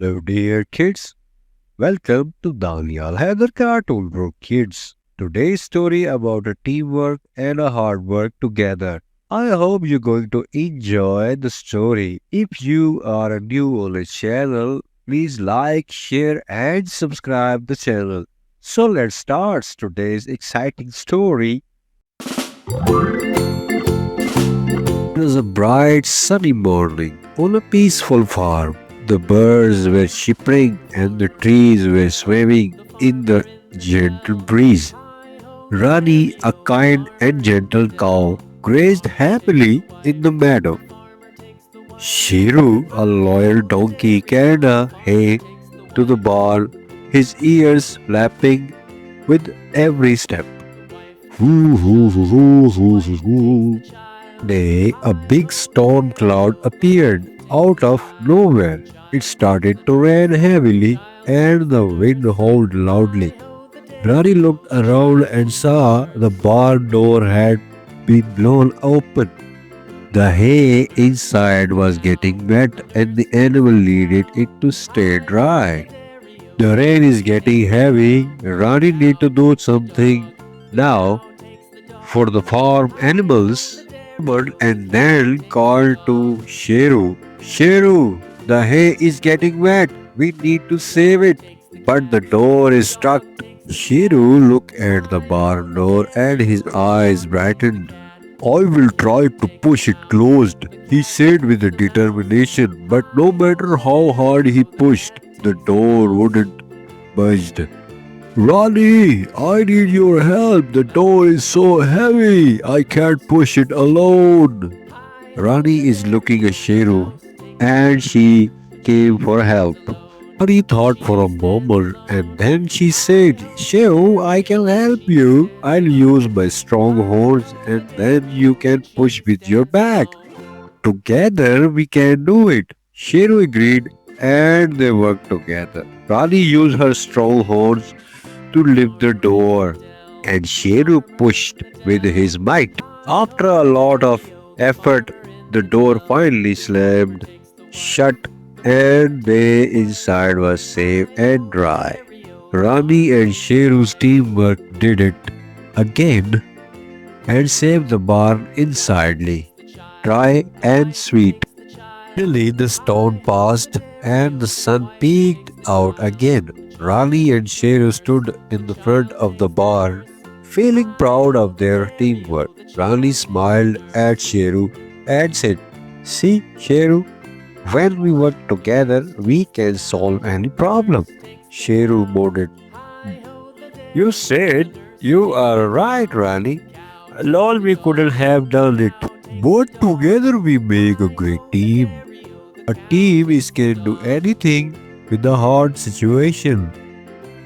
Hello, dear kids. Welcome to Daniel Heather Cartoon for Kids. Today's story about a teamwork and a hard work together. I hope you're going to enjoy the story. If you are new on the channel, please like, share, and subscribe the channel. So let's start today's exciting story. It was a bright, sunny morning on a peaceful farm. The birds were chirping and the trees were swaying in the gentle breeze. Rani, a kind and gentle cow, grazed happily in the meadow. Shiru, a loyal donkey, carried a hay to the barn, his ears flapping with every step. Hoo, hoo, hoo, hoo, hoo, hoo, hoo. Day, a big storm cloud appeared out of nowhere. It started to rain heavily and the wind howled loudly. Rani looked around and saw the barn door had been blown open. The hay inside was getting wet and the animal needed it to stay dry. The rain is getting heavy. Rani need to do something now for the farm animals. And then called to Sheru. Sheru, the hay is getting wet. We need to save it. But the door is stuck. Sheru looked at the barn door and his eyes brightened. I will try to push it closed, he said with determination. But no matter how hard he pushed, the door wouldn't budge. Rani, I need your help. The door is so heavy. I can't push it alone. Rani is looking at Sheru and she came for help. Rani thought for a moment and then she said, Sheru, I can help you. I'll use my strong horns and then you can push with your back. Together we can do it. Sheru agreed and they worked together. Rani used her strong horns to lift the door, and Sheru pushed with his might. After a lot of effort, the door finally slammed shut and the inside was safe and dry. Rani and Sheru's teamwork did it again and saved the barn insidely, dry and sweet. Finally, the storm passed and the sun peeked out again. Rani and Sheru stood in the front of the barn, feeling proud of their teamwork. Rani smiled at Sheru and said, See, Sheru, when we work together, we can solve any problem. Sheru nodded. You said you are right, Rani. Alone we couldn't have done it. But together we make a great team. A team is can do anything with a hard situation.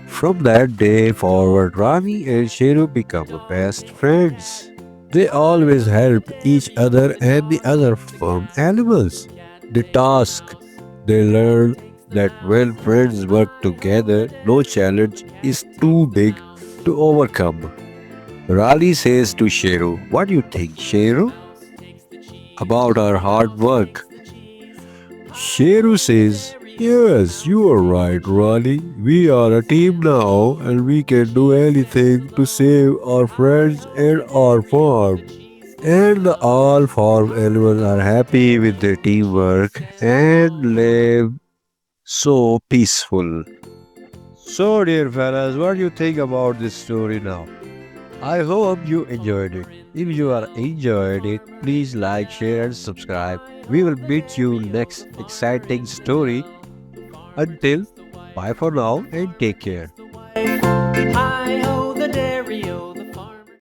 From that day forward, Rani and Sheru become best friends. They always help each other and the other farm animals. The task they learn that when friends work together, no challenge is too big to overcome. Rani says to Sheru, What do you think, Sheru, about our hard work? Sheru says, Yes, you are right, Rani. We are a team now and we can do anything to save our friends and our farm. And all farm animals are happy with their teamwork and live so peaceful. So, dear fellas, what do you think about this story now? I hope you enjoyed it. If you are enjoyed it, please like, share, and subscribe. We will meet you next exciting story. Until bye for now and take care.